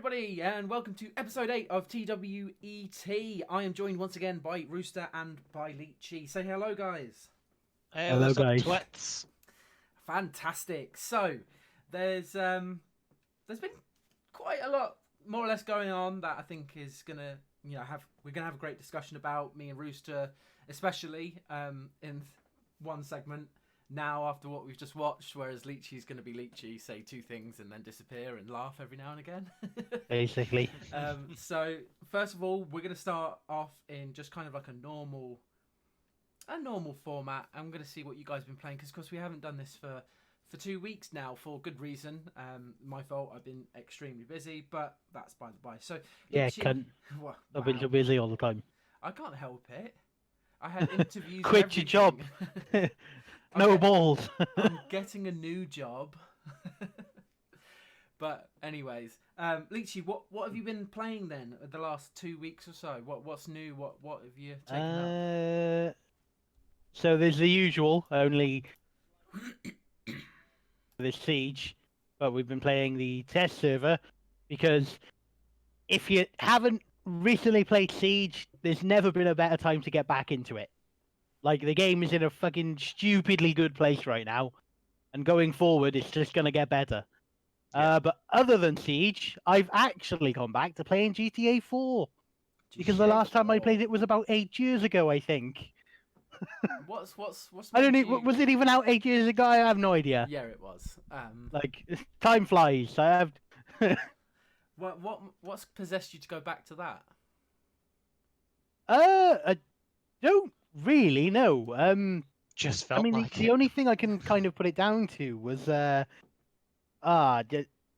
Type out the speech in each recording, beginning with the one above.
everybody, and welcome to episode 8 of T.W.E.T. I am joined once again by Rooster and by Leechy. Say hello, guys. Hey, hello, what's up, guys. T.W.E.Ts? Fantastic. So, there's been quite a lot, more or less, going on that I think is gonna, we're gonna have a great discussion about, me and Rooster, especially in one segment. Now, after what we've just watched, whereas Leechy's going to be Leechy, say two things and then disappear and laugh every now and again. Basically. So, first of all, we're going to start off in just kind of like a normal format. I'm going to see what you guys have been playing, because, of course, we haven't done this for 2 weeks now, for good reason. My fault, I've been extremely busy, but that's by the by. So, Yeah, Leechy, cunt. wow. I've been so busy all the time. I can't help it. I had interviews. Quit your job. No Okay. balls. I'm getting a new job. But anyways, Leechy, what have you been playing then the last 2 weeks or so? What's new? What have you taken up? So there's the usual, only this Siege, but we've been playing the test server, because if you haven't recently played Siege, there's never been a better time to get back into it. Like, the game is in a fucking stupidly good place right now, and going forward, it's just going to get better. Yeah. But other than Siege, I've actually gone back to playing GTA 4. Because the last time I played it was about 8 years ago, I think. What's I don't made know, you... was it even out 8 years ago? I have no idea. Yeah, it was. Like, time flies. I have... What's possessed you to go back to that? I don't really know. Just felt the only thing I can kind of put it down to was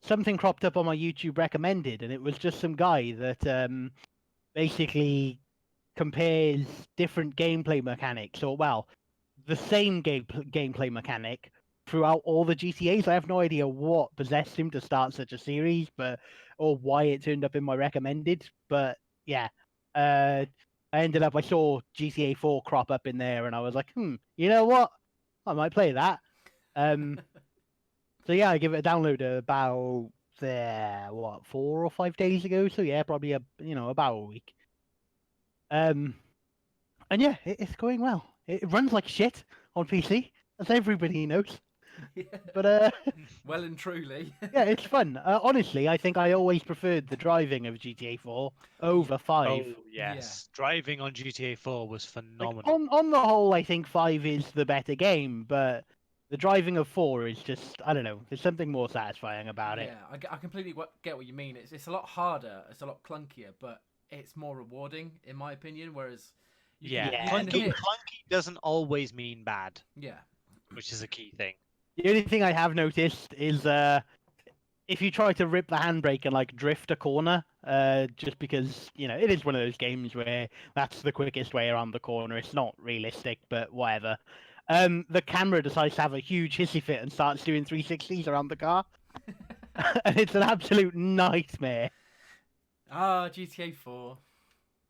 something cropped up on my YouTube recommended, and it was just some guy that basically compares different gameplay mechanics, or well, the same gameplay mechanic throughout all the GTAs. I have no idea what possessed him to start such a series, or why it turned up in my recommended. But yeah, I saw GTA 4 crop up in there, and I was like, you know what? I might play that. So yeah, I give it a download about 4 or 5 days ago. So yeah, probably about a week. And yeah, it's going well. It runs like shit on PC, as everybody knows. Yeah. But well and truly. yeah, it's fun. Honestly, I think I always preferred the driving of GTA 4 over 5. Oh yes, driving on GTA 4 was phenomenal. Like, on the whole, I think 5 is the better game, but the driving of 4 is just, I don't know, there's something more satisfying about it. Yeah, I completely get what you mean. It's a lot harder, it's a lot clunkier, but it's more rewarding, in my opinion, whereas... Clunky doesn't always mean bad. Yeah. Which is a key thing. The only thing I have noticed is if you try to rip the handbrake and like drift a corner, just because, it is one of those games where that's the quickest way around the corner. It's not realistic, but whatever. The camera decides to have a huge hissy fit and starts doing 360s around the car. And it's an absolute nightmare. Ah, GTA 4.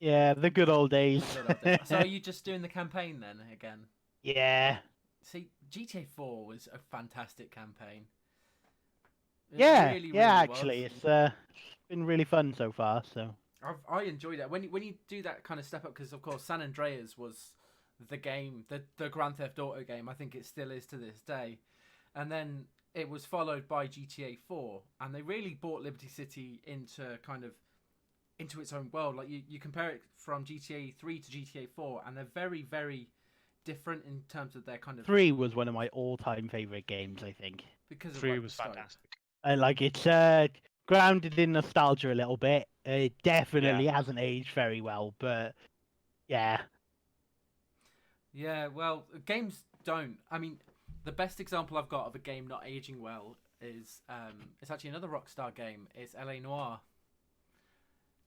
Yeah, the good old days. So are you just doing the campaign then, again? Yeah. See, GTA 4 was a fantastic campaign. Really actually, it's been really fun so far. So I enjoyed it when you do that kind of step up, because of course San Andreas was the game, the Grand Theft Auto game. I think it still is to this day, and then it was followed by GTA 4, and they really brought Liberty City into its own world. Like you compare it from GTA 3 to GTA 4, and they're very, very different in terms of their kind of... 3 was one of my all-time favorite games, I think. Because of 3 was fantastic. It's grounded in nostalgia a little bit. It definitely hasn't aged very well, but yeah. Yeah, well, games don't. I mean, the best example I've got of a game not aging well is it's actually another Rockstar game. It's LA Noire.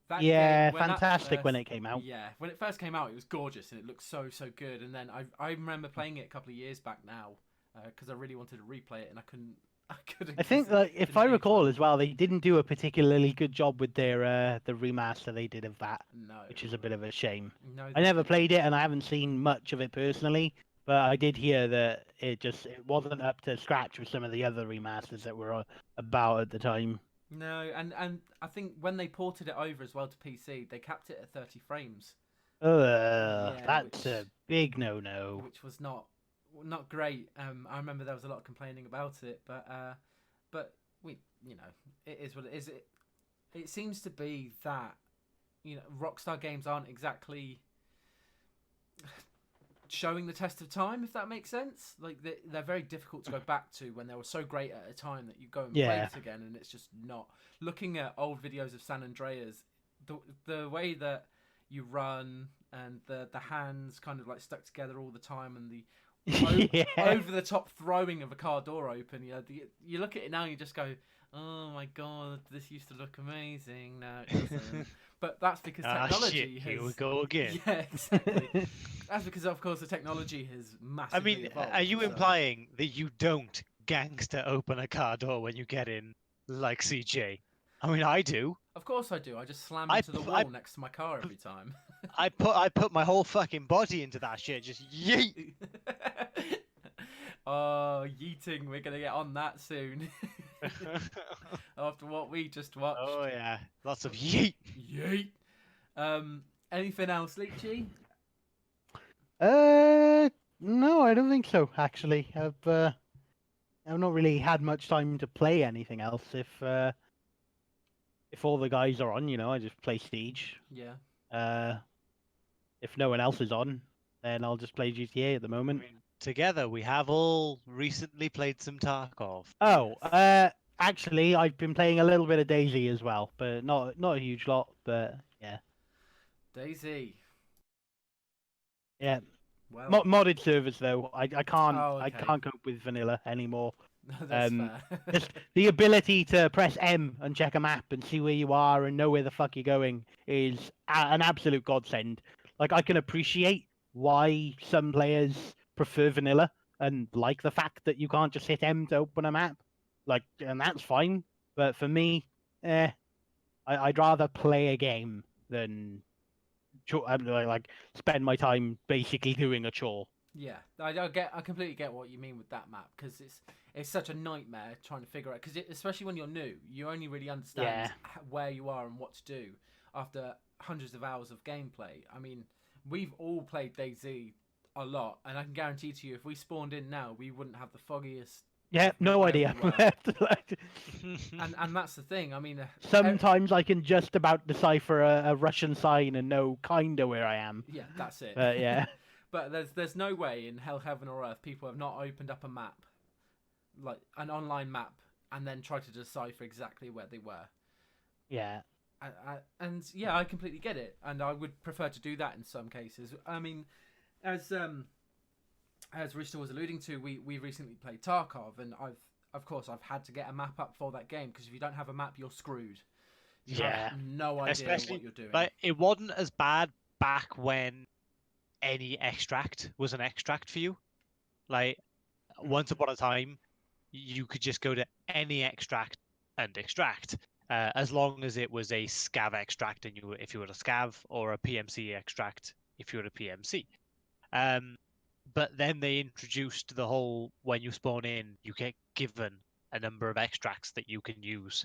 That game, fantastic when it came out. Yeah, when it first came out, it was gorgeous and it looked so good. And then I remember playing it a couple of years back now, because I really wanted to replay it and I couldn't. I think that if I recall as well, they didn't do a particularly good job with their the remaster they did of that. No, which is a bit of a shame. No, I never played it and I haven't seen much of it personally, but I did hear that it wasn't up to scratch with some of the other remasters that were about at the time. No, and I think when they ported it over as well to PC, they capped it at 30 frames. Yeah, That's a big no-no. which was not great. I remember there was a lot of complaining about it, but we, it is what it is. It seems to be that Rockstar games aren't exactly showing the test of time, if that makes sense. Like they're very difficult to go back to when they were so great at a time that you go and play it again, and it's just not. Looking at old videos of San Andreas, the way that you run and the hands kind of like stuck together all the time, and the over the top throwing of a car door open. You look at it now and you just go, oh my god, this used to look amazing. No, it doesn't. But that's because technology has... Here we go again. Yeah, exactly. That's because, of course, the technology has massively evolved. Are you implying that you don't gangster open a car door when you get in, like CJ? I mean, I do. Of course I do. I just slam into the wall next to my car every time. I put my whole fucking body into that shit. Just yeet. Oh, yeeting. We're going to get on that soon. After what we just watched. Oh, yeah. Lots of yeet. Yeet. Anything else, Leechy? No, I don't think so, actually. I've not really had much time to play anything else. If all the guys are on, I just play Siege. Yeah. If no one else is on, then I'll just play GTA at the moment. I mean, together, we have all recently played some Tarkov. Oh, actually, I've been playing a little bit of Daisy as well, but not a huge lot, but yeah. Daisy. Yeah. Well, modded servers though. I can't okay. I can't cope with vanilla anymore. That's fair. Just the ability to press M and check a map and see where you are and know where the fuck you're going is an absolute godsend. Like, I can appreciate why some players prefer vanilla and like the fact that you can't just hit M to open a map. Like, and that's fine. But for me, I'd rather play a game than like spend my time basically doing a chore. Yeah, I completely get what you mean with that map, because it's such a nightmare trying to figure out, because especially when you're new, you only really understand where you are and what to do after hundreds of hours of gameplay. I mean, we've all played DayZ a lot, and I can guarantee to you, if we spawned in now, we wouldn't have the foggiest. Yeah, no idea. and that's the thing. I mean, sometimes I can just about decipher a Russian sign and know kinda where I am. Yeah, that's it. Yeah. But there's no way in hell, heaven, or earth people have not opened up a map, like an online map, and then tried to decipher exactly where they were. Yeah. And yeah, I completely get it, and I would prefer to do that in some cases. I mean, as Rooster was alluding to, we recently played Tarkov, and I've had to get a map up for that game, because if you don't have a map, you're screwed. You have no idea what you're doing. Like, it wasn't as bad back when any extract was an extract for you. Like, once upon a time, you could just go to any extract and extract, as long as it was a scav extract, and if you were a scav, or a PMC extract if you were a PMC. But then they introduced the whole, when you spawn in, you get given a number of extracts that you can use,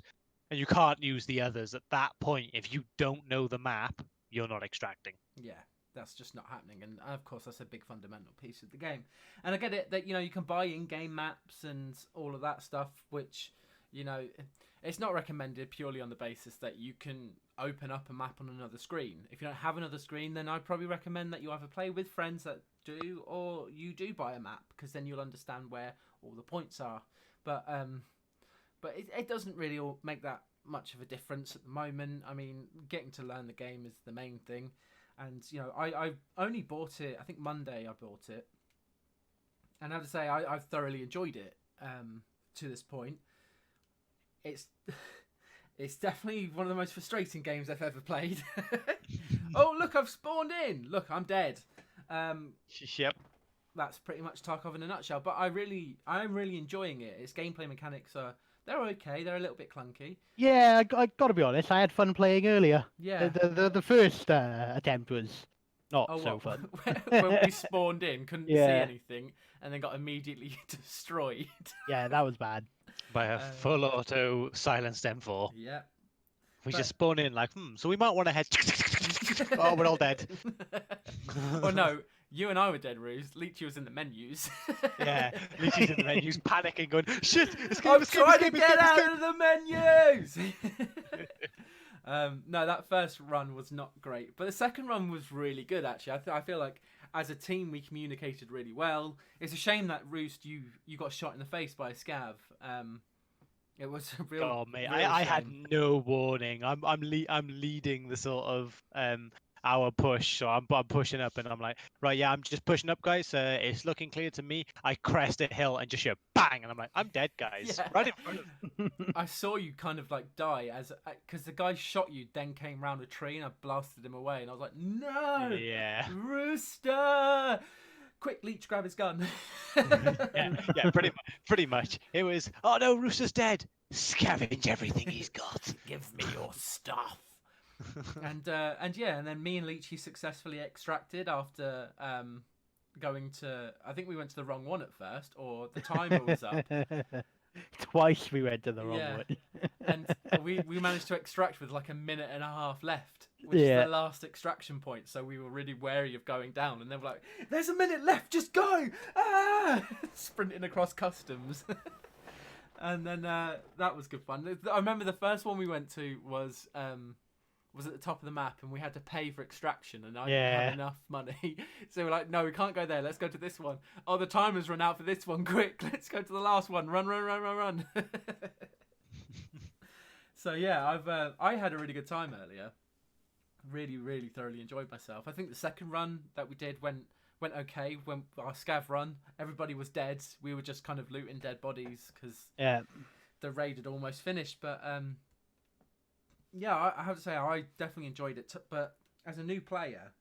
and you can't use the others. At that point, if you don't know the map, you're not extracting. Yeah. That's just not happening, and of course that's a big fundamental piece of the game. And I get it that you can buy in-game maps and all of that stuff, which it's not recommended purely on the basis that you can open up a map on another screen. If you don't have another screen, then I'd probably recommend that you either play with friends that do, or you do buy a map, because then you'll understand where all the points are. But it doesn't really make that much of a difference at the moment. I mean, getting to learn the game is the main thing. And, I only bought it, I think Monday I bought it. And I have to say, I've thoroughly enjoyed it to this point. It's definitely one of the most frustrating games I've ever played. Oh, look, I've spawned in. Look, I'm dead. Yep. That's pretty much Tarkov in a nutshell. But I'm really enjoying it. Its gameplay mechanics they're okay. They're a little bit clunky. Yeah, I got to be honest. I had fun playing earlier. Yeah. The first attempt was Not Oh, so what? fun. When we spawned in, couldn't see Yeah. anything, and then got immediately destroyed. Yeah, that was bad. By a full auto silenced M4. Yeah. We But- just spawn in like, so we might want to head. Oh, we're all dead. Well, no, you and I were dead, Ruse. Leechy was in the menus. Yeah, Lucy's in the menus, panicking, going, shit, escape, I'm escape, trying escape, to get escape, out escape. of the menus. No, that first run was not great, but the second run was really good. Actually, I feel like as a team we communicated really well. It's a shame that Roost you got shot in the face by a scav. It was a real. Oh mate, real I had shame. no warning. I'm leading the sort of our push, so I'm pushing up, and I'm like, right, yeah, I'm just pushing up, guys. It's looking clear to me. I crest a hill and just hear bang, and I'm like, I'm dead, guys. Yeah. Right in front of me. I saw you kind of like die because the guy shot you, then came round a tree and I blasted him away, and I was like, no, Yeah. Rooster, quick, Leech, grab his gun. yeah, pretty much. It was, oh no, Rooster's dead. Scavenge everything he's got. Give me your stuff. And then me and Leechy successfully extracted after going to. I think we went to the wrong one at first, or the timer was up. Twice we went to the wrong Yeah. one. And we managed to extract with like a minute and a half left, which Yeah. is the last extraction point. So we were really wary of going down, and they were like, "There's a minute left, just go!" Sprinting across customs. And then that was good fun. I remember the first one we went to was at the top of the map, and we had to pay for extraction, and I didn't have enough money. So we're like, no, we can't go there. Let's go to this one. Oh, the timer's run out for this one. Quick, let's go to the last one. Run, run, run, run, run. So yeah, I had a really good time earlier. Really, really thoroughly enjoyed myself. I think the second run that we did went okay. When our scav run, everybody was dead. We were just kind of looting dead bodies because the raid had almost finished. But yeah, I have to say I definitely enjoyed it. But as a new player,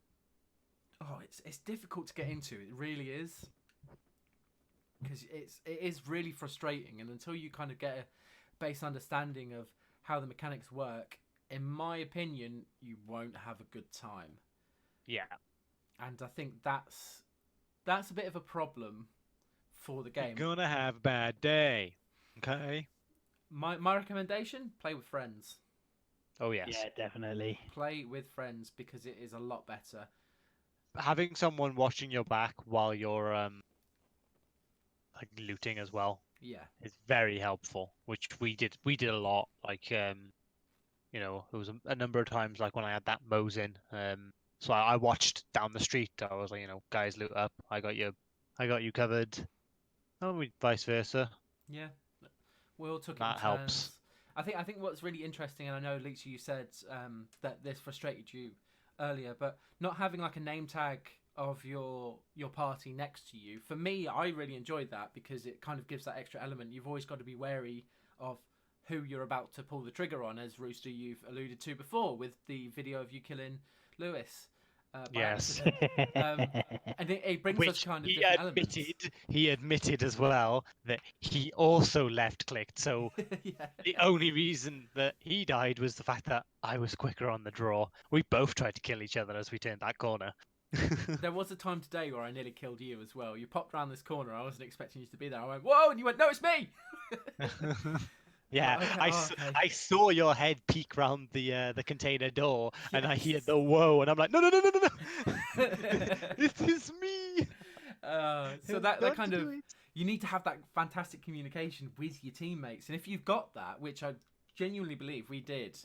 it's difficult to get into. It really is, because it is really frustrating. And until you kind of get a base understanding of how the mechanics work, in my opinion, you won't have a good time. Yeah. And I think that's a bit of a problem for the game. You're gonna have a bad day. Okay. My recommendation: play with friends. Oh yes. Yeah, definitely. Play with friends because it is a lot better. Having someone watching your back while you're like looting as well Yeah. is very helpful. Which we did a lot. Like you know, it was a number of times like when I had that Mose in. So I watched down the street. I was like, you know, guys, loot up. I got you covered. Oh, vice versa. Yeah. We all took it That in helps. turns. I think what's really interesting, and I know, Leechy, you said that this frustrated you earlier, but not having like a name tag of your party next to you, for me, I really enjoyed that because it kind of gives that extra element. You've always got to be wary of who you're about to pull the trigger on, as Rooster you've alluded to before with the video of you killing Lewis. Yes. And it brings us Which kind of he different elements. he admitted as well that he also left clicked. So Yeah. the only reason that he died was the fact that I was quicker on the draw. We both tried to kill each other as we turned that corner. There was a time today where I nearly killed you as well. You popped around this corner. I wasn't expecting you to be there. I went, whoa, and you went, no, it's me. Yeah, Okay, I saw your head peek round the container door, and I hear Yes. the whoa, and I'm like, no, it is me. So that kind of, you need to have that fantastic communication with your teammates, and if you've got that, which I genuinely believe we did,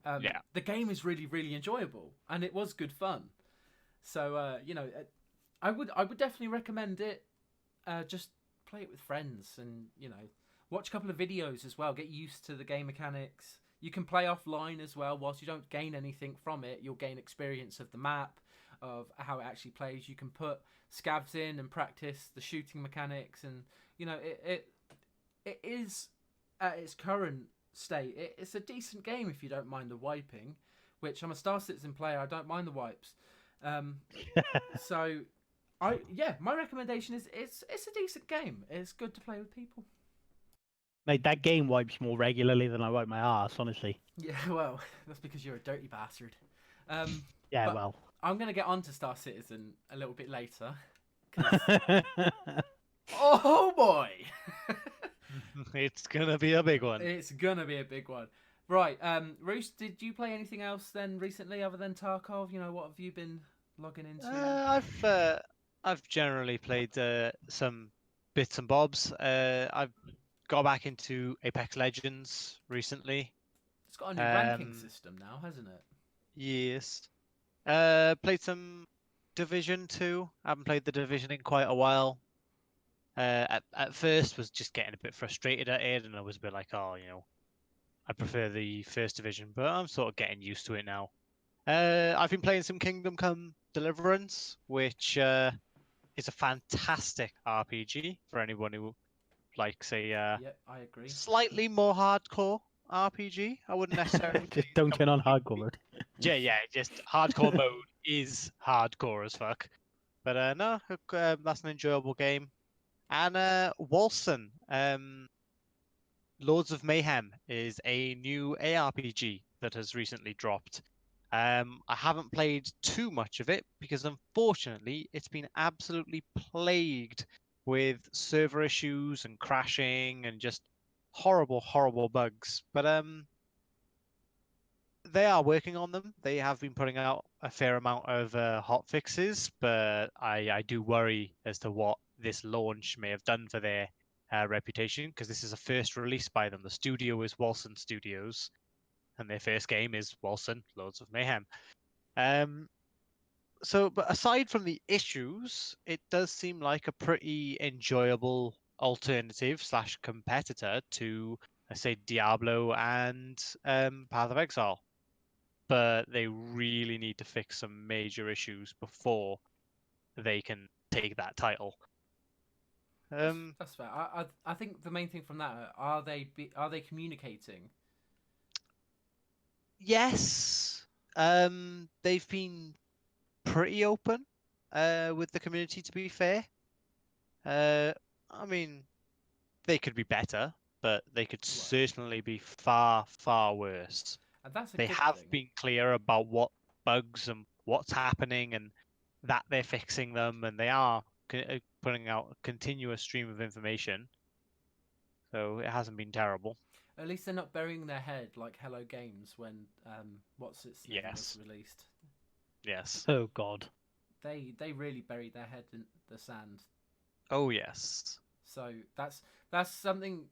the game is really, really enjoyable, and it was good fun. So you know, I would definitely recommend it. Just play it with friends, and you know, watch a couple of videos as well. Get used to the game mechanics. You can play offline as well. Whilst you don't gain anything from it, you'll gain experience of the map, of how it actually plays. You can put scavs in and practice the shooting mechanics, and you know, it is at its current state. It's a decent game if you don't mind the wiping, which I'm a Star Citizen player. I don't mind the wipes. So my recommendation is it's a decent game. It's good to play with people. Mate, that game wipes more regularly than I wipe my arse, honestly. Yeah, well, that's because you're a dirty bastard. Yeah, But well. I'm going to get onto Star Citizen a little bit later. 'Cause... oh boy! It's gonna be a big one. It's going to be a big one. Right, Roos, did you play anything else then recently other than Tarkov? You know, what have you been logging into? I've generally played some bits and bobs. I've got back into Apex Legends recently. It's got a new ranking system now, hasn't it? Yes. Played some Division 2. I haven't played the Division in quite a while. At first was just getting a bit frustrated at it, and I was a bit like, oh, I prefer the First Division, but I'm sort of getting used to it now. I've been playing some Kingdom Come Deliverance, which is a fantastic RPG for anyone who likes a Yep, I agree. slightly more hardcore RPG. I wouldn't necessarily Just don't turn on hardcore mode. Yeah, just hardcore mode is hardcore as fuck. But no, that's an enjoyable game. And Wolcen, Lords of Mayhem is a new ARPG that has recently dropped. I haven't played too much of it because unfortunately it's been absolutely plagued with server issues and crashing and just horrible, horrible bugs. But they are working on them. They have been putting out a fair amount of hot fixes, but I do worry as to what this launch may have done for their reputation, because this is a first release by them. The studio is Wolcen Studios, and their first game is Wolcen Lords of Mayhem. But aside from the issues, it does seem like a pretty enjoyable alternative / competitor to, let's say, Diablo and Path of Exile. But they really need to fix some major issues before they can take that title. That's fair. I think the main thing from that are they communicating? Yes, they've been pretty open with the community. To be fair, I mean, they could be better, but they could certainly be far, far worse. And that's a they good have thing. been clear about what bugs and what's happening, and that they're fixing them, and they are putting out a continuous stream of information. So it hasn't been terrible. At least they're not burying their head like Hello Games when what's its name was released. Yes. Oh God. They really buried their head in the sand. Oh yes. So that's something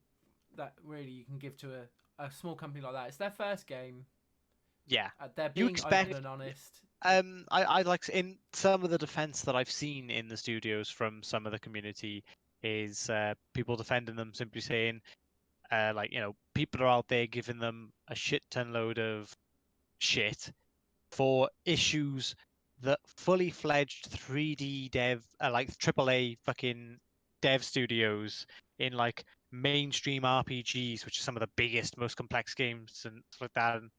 that really you can give to a small company like that. It's their first game. Yeah. They're being open and honest. I like, in some of the defense that I've seen in the studios from some of the community is people defending them, simply saying, people are out there giving them a shit ton load of shit for issues that fully fledged 3D dev, like AAA fucking dev studios in like mainstream RPGs, which are some of the biggest, most complex games and stuff like that. And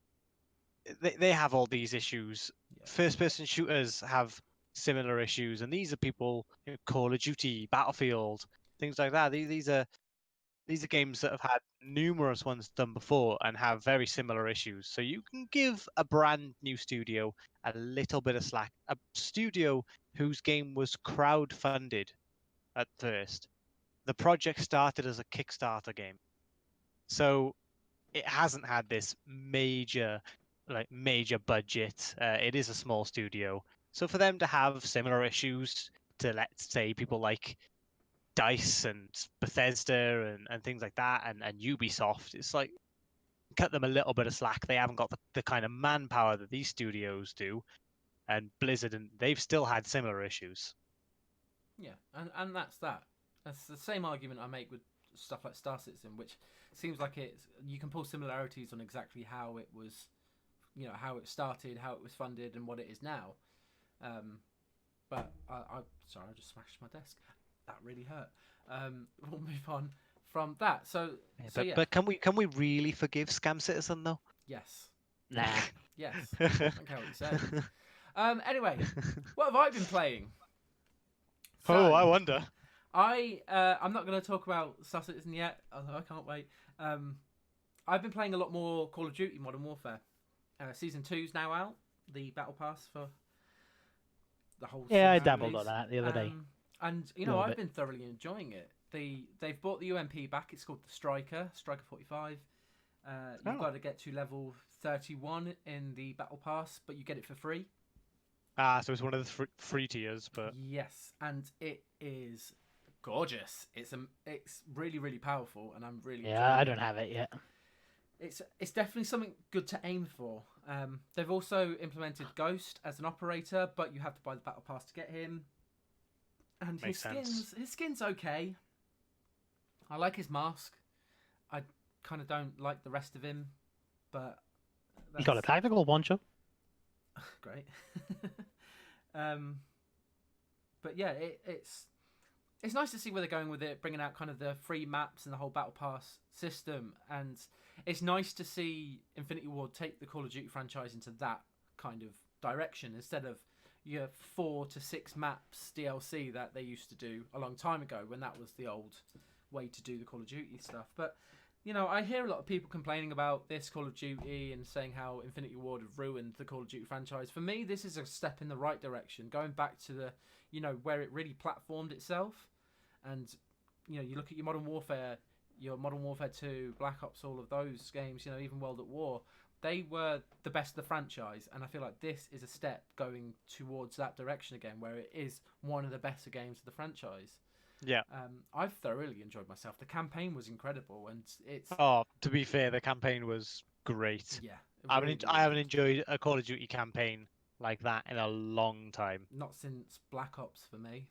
they have all these issues. Yeah. First-person shooters have similar issues, and these are people, Call of Duty, Battlefield, things like that. These are games that have had numerous ones done before and have very similar issues. So you can give a brand new studio a little bit of slack. A studio whose game was crowd-funded at first. The project started as a Kickstarter game. So it hasn't had this major budget. It is a small studio. So for them to have similar issues to, let's say, people like DICE and Bethesda and things like that, and Ubisoft, it's like, cut them a little bit of slack. They haven't got the kind of manpower that these studios do, and Blizzard, and they've still had similar issues. Yeah, and that's the same argument I make with stuff like Star Citizen, which seems like you can pull similarities on exactly how it was, how it started, how it was funded, and what it is now. But sorry, I just smashed my desk. That really hurt. We'll move on from that. But can we really forgive Scam Citizen though? Yes. Nah. Yes. I don't care what you say. Anyway, what have I been playing? So, I wonder. I'm not going to talk about Star Citizen yet, although I can't wait. I've been playing a lot more Call of Duty Modern Warfare. Season 2's now out, the Battle Pass for the whole Yeah, I series dabbled release. on that the other day. And Little I've bit. been thoroughly enjoying it. They've brought the UMP back. It's called the Striker 45. You've Oh. got to get to level 31 in the battle pass, but you get it for free. So it's one of the free tiers, but Yes, and it is gorgeous. It's really really powerful, and I'm really Yeah, enjoying I it. don't have it yet. It's definitely something good to aim for. They've also implemented Ghost as an operator, but you have to buy the battle pass to get him. And Makes sense. his skin's okay. I like his mask. I kind of don't like the rest of him, but You got a that's tactical poncho. great. But yeah, it's nice to see where they're going with it, bringing out kind of the free maps and the whole battle pass system, and it's nice to see Infinity Ward take the Call of Duty franchise into that kind of direction instead of your 4 to 6 maps DLC that they used to do a long time ago when that was the old way to do the Call of Duty stuff. But you know, I hear a lot of people complaining about this Call of Duty and saying how Infinity Ward have ruined the Call of Duty franchise. For me, this is a step in the right direction, going back to the, you know, where it really platformed itself. And, you know, you look at your Modern Warfare 2, Black Ops, all of those games, you know, even World at War, they were the best of the franchise. And I feel like this is a step going towards that direction again, where it is one of the better games of the franchise. yeah. I've thoroughly enjoyed myself. The campaign was incredible, and it's Oh, to be fair, the campaign was great. yeah. I really, haven't really enjoyed a Call of Duty campaign like that in a long time. good. Not since Black Ops for me.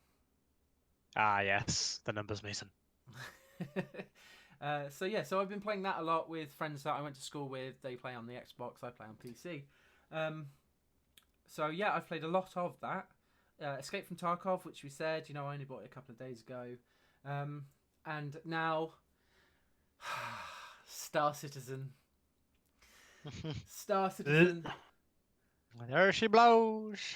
Ah, yes, the numbers, Mason. So I've been playing that a lot with friends that I went to school with. They play on the Xbox, I play on PC. So yeah, I've played a lot of that. Escape from Tarkov, which we said, you know, I only bought it a couple of days ago. And now, Star Citizen. Star Citizen. There she blows.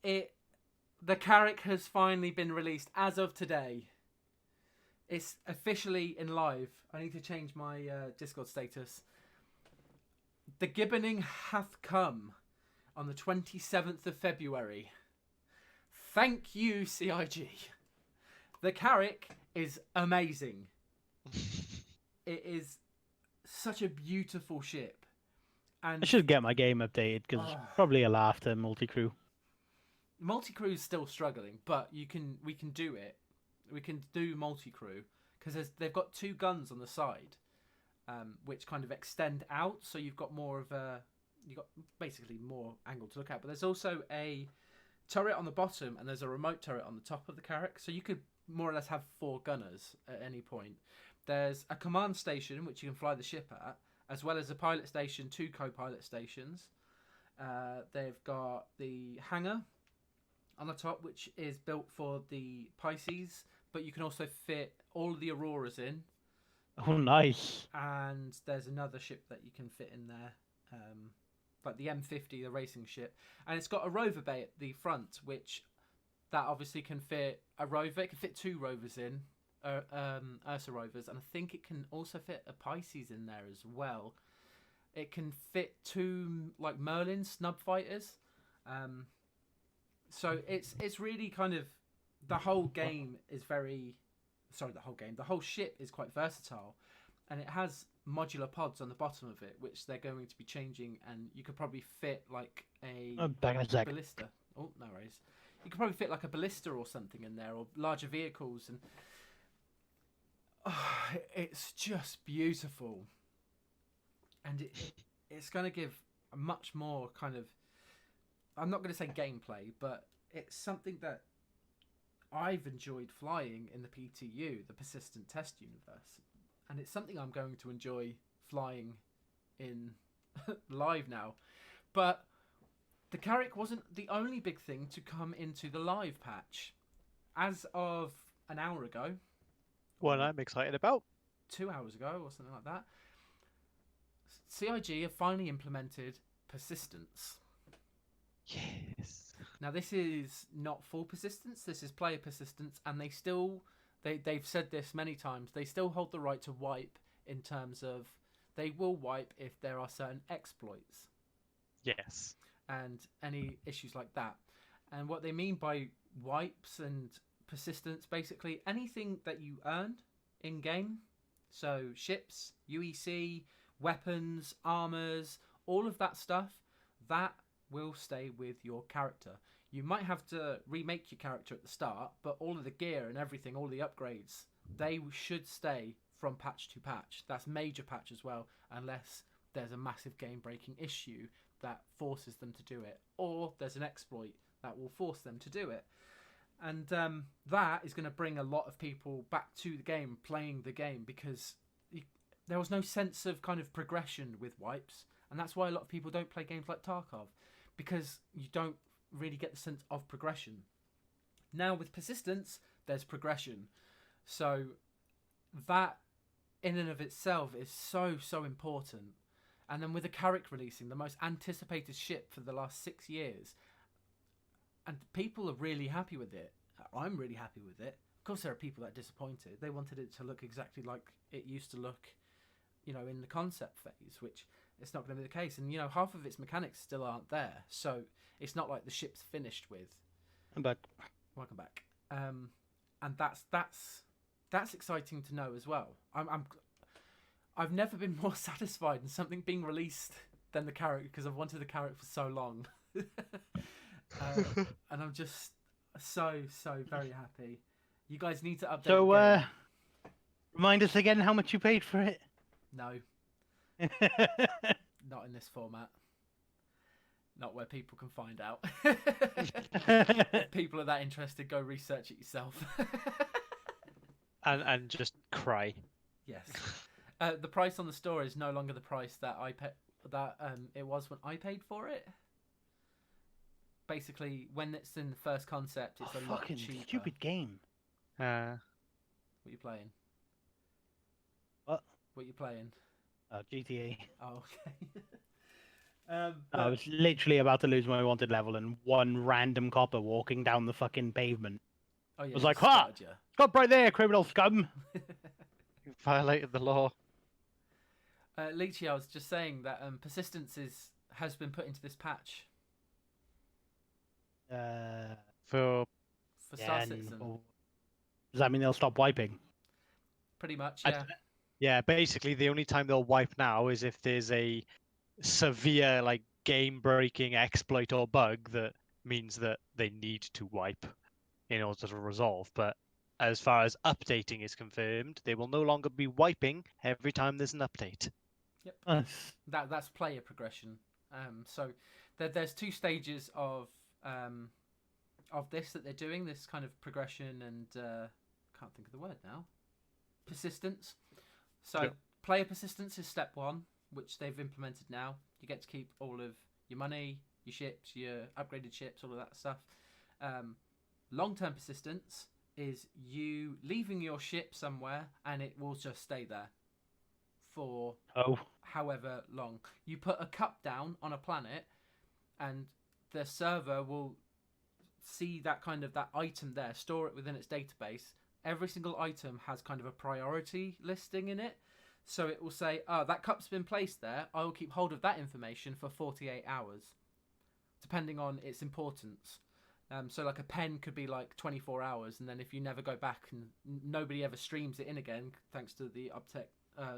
The Carrack has finally been released as of today. It's officially in live. I need to change my Discord status. The Gibboning hath come on the 27th of February. Thank you, CIG. The Carrack is amazing. It is such a beautiful ship. And I should get my game updated because it's probably a laugh to multi-crew. multi-crew is still struggling, but we can do it. We can do multi-crew because they've got 2 guns on the side, which kind of extend out, so you've got basically more angle to look at. But there's also a turret on the bottom, and there's a remote turret on the top of the Carrack, so you could more or less have 4 gunners at any point. There's a command station which you can fly the ship at, as well as a pilot station, 2 co-pilot stations. They've got the hangar on the top, which is built for the Pisces, but you can also fit all of the Auroras in. Oh, nice. And there's another ship that you can fit in there, like the M50, the racing ship. And it's got a rover bay at the front, which that obviously can fit a rover. It can fit 2 rovers in, Ursa rovers, and I think it can also fit a Pisces in there as well. It can fit 2 like Merlin snub fighters. So it's really kind of the whole game is the whole ship is quite versatile, and it has modular pods on the bottom of it, which they're going to be changing, and you could probably fit like a Back in a sec. ballista. Oh, no worries. You could probably fit like a ballista or something in there, or larger vehicles, and it's just beautiful. And it's going to give a much more kind of, I'm not going to say gameplay, but it's something that I've enjoyed flying in the PTU, the Persistent Test Universe. And it's something I'm going to enjoy flying in live now. But the Carrack wasn't the only big thing to come into the live patch. As of an hour ago, What I'm excited about. 2 hours ago or something like that, CIG have finally implemented persistence. Yes. Now this is not full persistence, this is player persistence, and they've said this many times, they still hold the right to wipe, in terms of they will wipe if there are certain exploits Yes. and any issues like that. And what they mean by wipes and persistence, basically anything that you earn in game, so ships, UEC, weapons, armors, all of that stuff, that will stay with your character. You might have to remake your character at the start, but all of the gear and everything, all the upgrades, they should stay from patch to patch. That's major patch as well, unless there's a massive game-breaking issue that forces them to do it, or there's an exploit that will force them to do it. And that is going to bring a lot of people back to the game, playing the game, because there was no sense of kind of progression with wipes, and that's why a lot of people don't play games like Tarkov, because you don't really get the sense of progression. Now with persistence, there's progression, so that in and of itself is so important. And then with the Carrack releasing, the most anticipated ship for the last 6 years, and people are really happy with it. I'm really happy with it. Of course, there are people that are disappointed. They wanted it to look exactly like it used to look, you know, in the concept phase, which it's not going to be the case. And, you know, half of its mechanics still aren't there. So it's not like the ship's finished with. I'm back. Welcome back. And that's exciting to know as well. I've never been more satisfied in something being released than the Carrack, because I've wanted the Carrack for so long. And I'm just so very happy. You guys need to update. So, remind us again how much you paid for it. No, not in this format. Not where people can find out. If people are that interested, go research it yourself. and just cry. Yes. The price on the store is no longer the price that it was when I paid for it. Basically, when it's in the first concept, it's a lot fucking cheaper. stupid game. What are you playing? What? What are you playing? GTA. Oh, okay. I was literally about to lose my wanted level, and one random copper walking down the fucking pavement. Oh, yeah, was like, "Ha! Stop right there, criminal scum!" You violated the law. Leechy, I was just saying that persistence has been put into this patch. For Star Citizen. Does that mean they'll stop wiping? Pretty much, yeah. Yeah, basically the only time they'll wipe now is if there's a severe, like, game-breaking exploit or bug that means that they need to wipe in order to resolve. But as far as updating is confirmed, they will no longer be wiping every time there's an update. Yep. That's player progression. So there's 2 stages of this that they're doing, this kind of progression and can't think of the word now. Persistence. So player persistence is step 1, which they've implemented now. You get to keep all of your money, your ships, your upgraded ships, all of that stuff. Long-term persistence is you leaving your ship somewhere and it will just stay there for however long. You put a cup down on a planet and the server will see that item there, store it within its database. Every single item has kind of a priority listing in it. So it will say, oh, that cup's been placed there. I will keep hold of that information for 48 hours, depending on its importance. So like a pen could be like 24 hours, and then if you never go back and nobody ever streams it in again, thanks to the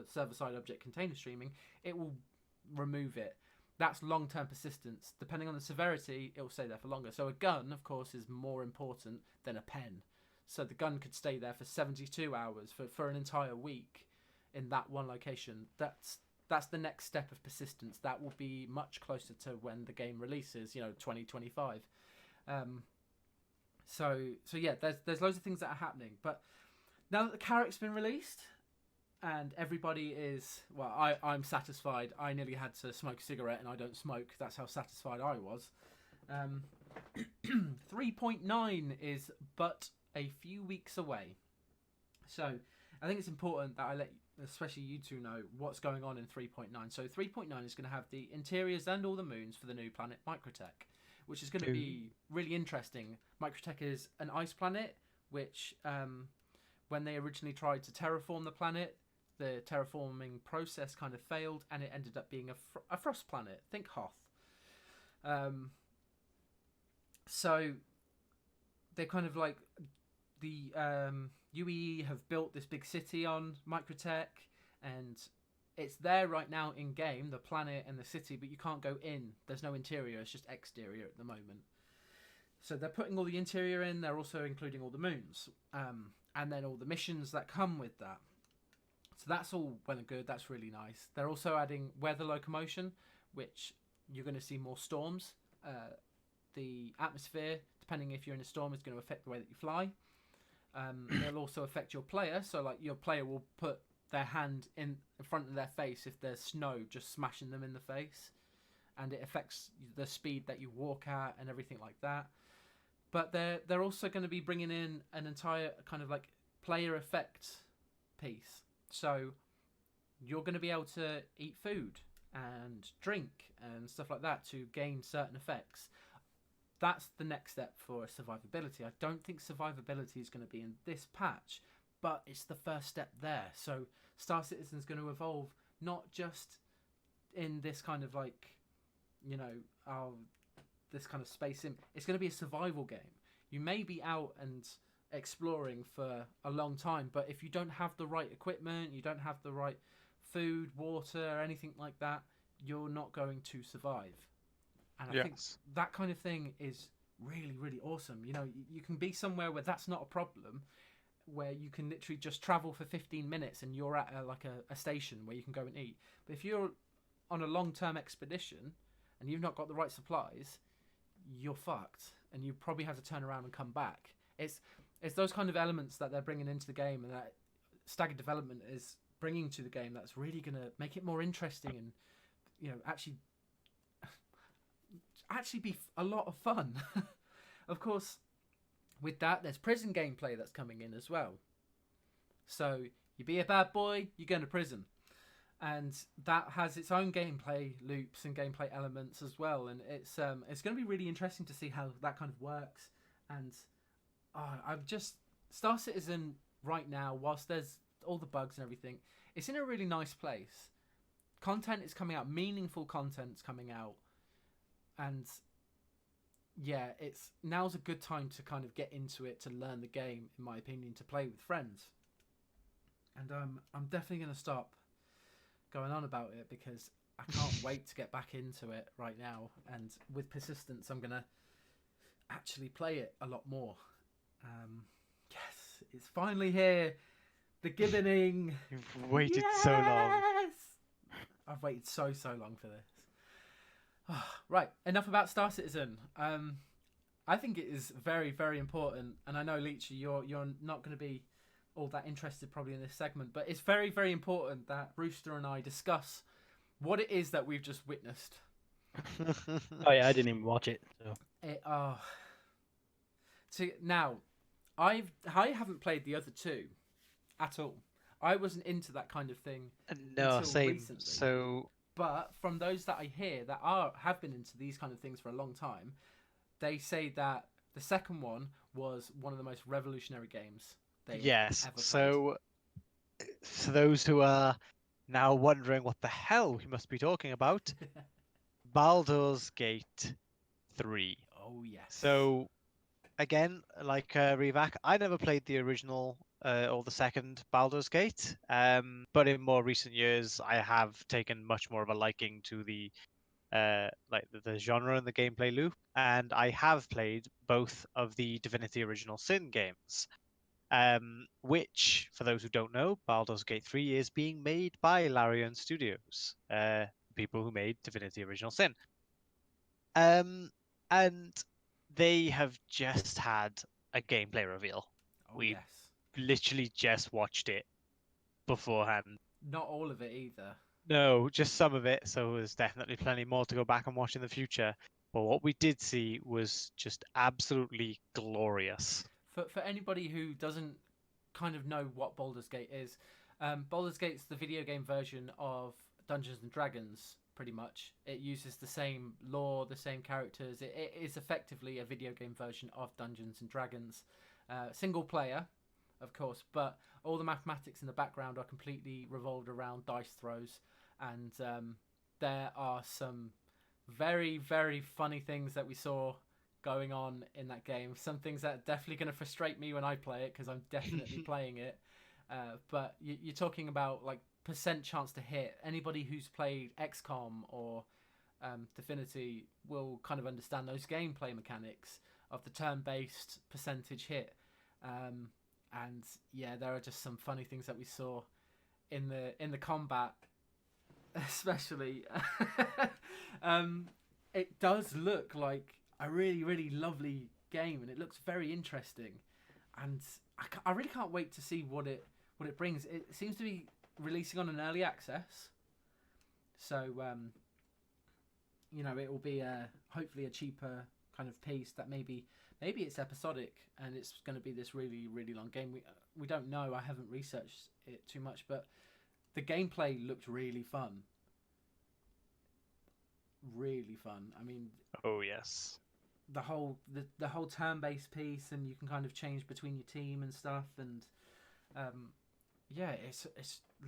server-side object container streaming, it will remove it. That's long-term persistence. Depending on the severity, it will stay there for longer. So a gun, of course, is more important than a pen. So the gun could stay there for 72 hours, for an entire week in that one location. That's the next step of persistence. That will be much closer to when the game releases, 2025. So yeah, there's loads of things that are happening. But now that the Carrack's been released, and everybody is, well, I'm satisfied. I nearly had to smoke a cigarette, and I don't smoke. That's how satisfied I was. 3.9 is but a few weeks away. So I think it's important that I let especially you two know what's going on in 3.9. So 3.9 is going to have the interiors and all the moons for the new planet Microtech, which is going to be really interesting. Microtech is an ice planet, which when they originally tried to terraform the planet, the terraforming process kind of failed, and it ended up being a frost planet. Think Hoth. So they're kind of like the UEE have built this big city on Microtech, and it's there right now in game, the planet and the city, but you can't go in. There's no interior, it's just exterior at the moment. So they're putting all the interior in, they're also including all the moons, and then all the missions that come with that. So that's all well and good, that's really nice. They're also adding weather locomotion, which you're going to see more storms. The atmosphere, depending if you're in a storm, is going to affect the way that you fly. It'll also affect your player, so like your player will put their hand in front of their face if there's snow just smashing them in the face, and it affects the speed that you walk at and everything like that. But they're also going to be bringing in an entire kind of like player effect piece. So you're going to be able to eat food and drink and stuff like that to gain certain effects. That's the next step for survivability. I don't think survivability is going to be in this patch, but it's the first step there. So Star Citizen is going to evolve not just in this kind of like, you know, this kind of space sim. It's going to be a survival game. You may be out and exploring for a long time, but if you don't have the right equipment, you don't have the right food, water, anything like that, you're not going to survive. And I think that kind of thing is really, really awesome. You know, you can be somewhere where that's not a problem, where you can literally just travel for 15 minutes and you're at a station where you can go and eat. But if you're on a long-term expedition and you've not got the right supplies, you're fucked. And you probably have to turn around and come back. It's those kind of elements that they're bringing into the game and that Staggered Development is bringing to the game that's really going to make it more interesting and, you know, actually be a lot of fun. Of course, with that, there's prison gameplay that's coming in as well. So you be a bad boy, you go to prison, and that has its own gameplay loops and gameplay elements as well. And it's going to be really interesting to see how that kind of works. And I've just Star Citizen right now, whilst there's all the bugs and everything, it's in a really nice place. Content is coming out, meaningful content's coming out. And yeah, now's a good time to kind of get into it, to learn the game, in my opinion, to play with friends. And I'm definitely going to stop going on about it because I can't wait to get back into it right now. And with persistence, I'm going to actually play it a lot more. Yes, it's finally here. The Gibboning. You've waited so long. I've waited so long for this. Right, enough about Star Citizen. I think it is very, very important, and I know Leechy, you're not going to be all that interested probably in this segment, but it's very, very important that Rooster and I discuss what it is that we've just witnessed. Oh yeah, I didn't even watch it. So. So now, I haven't played the other two at all. I wasn't into that kind of thing. No, until same. Recently. So. But from those that I hear that have been into these kind of things for a long time, they say that the second one was one of the most revolutionary games they've ever played. So for those who are now wondering what the hell we must be talking about, Baldur's Gate 3. Oh yes. So again, like Revac, I never played the original or the second Baldur's Gate, but in more recent years, I have taken much more of a liking to the the genre and the gameplay loop, and I have played both of the Divinity Original Sin games, which, for those who don't know, Baldur's Gate 3 is being made by Larian Studios, people who made Divinity Original Sin. And they have just had a gameplay reveal. Yes. Literally just watched it beforehand. Not all of it either. No, just some of it. So there's definitely plenty more to go back and watch in the future. But what we did see was just absolutely glorious. For anybody who doesn't kind of know what Baldur's Gate is, Baldur's Gate's the video game version of Dungeons and Dragons, pretty much. It uses the same lore, the same characters. It is effectively a video game version of Dungeons and Dragons. Single player, of course, but all the mathematics in the background are completely revolved around dice throws, and there are some very, very funny things that we saw going on in that game. Some things that are definitely going to frustrate me when I play it because I'm definitely playing it. But you're talking about like percent chance to hit. Anybody who's played XCOM or Divinity will kind of understand those gameplay mechanics of the turn-based percentage hit. And yeah, there are just some funny things that we saw in the combat, especially. It does look like a really, really lovely game, and it looks very interesting. And I really can't wait to see what it brings. It seems to be releasing on an early access, so it will be hopefully a cheaper kind of piece that maybe it's episodic and it's going to be this really, really long game. We don't know. I haven't researched it too much, but the gameplay looked really fun. Really fun. I mean, oh yes, the whole turn-based piece, and you can kind of change between your team and stuff, and yeah, it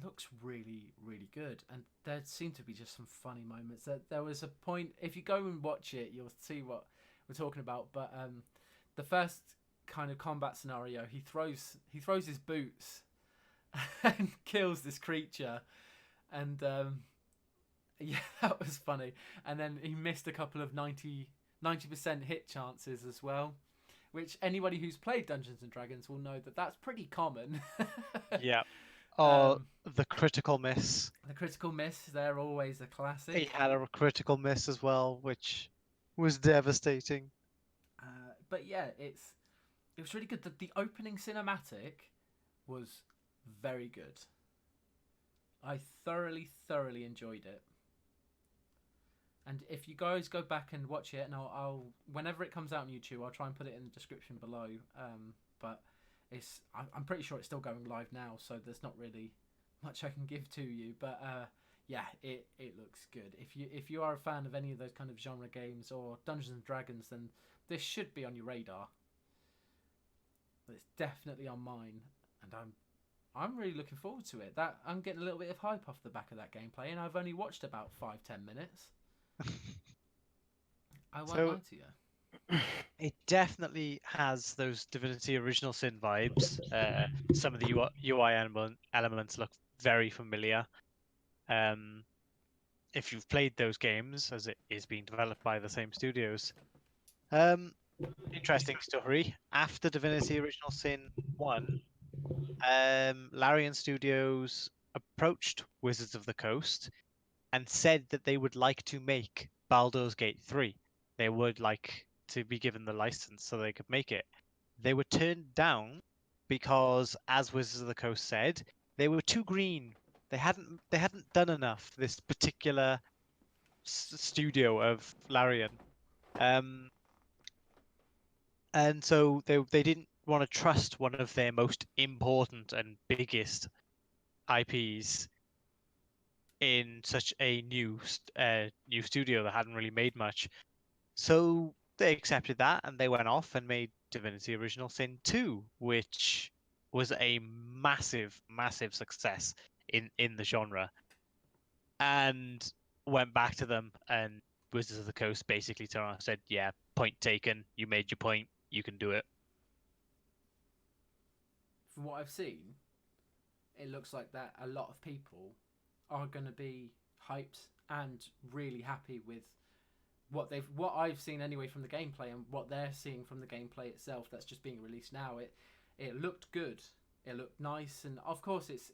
looks really, really good. And there seem to be just some funny moments. There was a point, if you go and watch it, you'll see what we're talking about. But the first kind of combat scenario, he throws his boots and kills this creature, and yeah, that was funny. And then he missed a couple of 90% hit chances as well, which anybody who's played Dungeons and Dragons will know that that's pretty common. yeah. Oh, the critical miss. The critical miss, they're always a classic. He had a critical miss as well, which was devastating. But yeah, it was really good. The opening cinematic was very good. I thoroughly enjoyed it. And if you guys go back and watch it, and I'll whenever it comes out on YouTube, I'll try and put it in the description below. But I'm pretty sure it's still going live now, so there's not really much I can give to you. But yeah, it looks good. If you are a fan of any of those kind of genre games or Dungeons and Dragons, then this should be on your radar. But it's definitely on mine, and I'm really looking forward to it. That I'm getting a little bit of hype off the back of that gameplay, and I've only watched about 5-10 minutes. I won't lie to you. It definitely has those Divinity Original Sin vibes. Some of the UI elements look very familiar. If you've played those games, as it is being developed by the same studios. Interesting story. After Divinity Original Sin 1, Larian Studios approached Wizards of the Coast and said that they would like to make Baldur's Gate 3. They would like to be given the license so they could make it. They were turned down because, as Wizards of the Coast said, they were too green. They hadn't done enough. This particular studio of Larian, and so they didn't want to trust one of their most important and biggest IPs in such a new studio that hadn't really made much. So they accepted that, and they went off and made Divinity Original Sin 2, which was a massive success in the genre, and went back to them, and Wizards of the Coast basically turned around and said, yeah, point taken, you made your point, you can do it. From what I've seen, it looks like that a lot of people are going to be hyped and really happy with what I've seen anyway from the gameplay, and what they're seeing from the gameplay itself that's just being released now. It looked good, it looked nice, and of course it's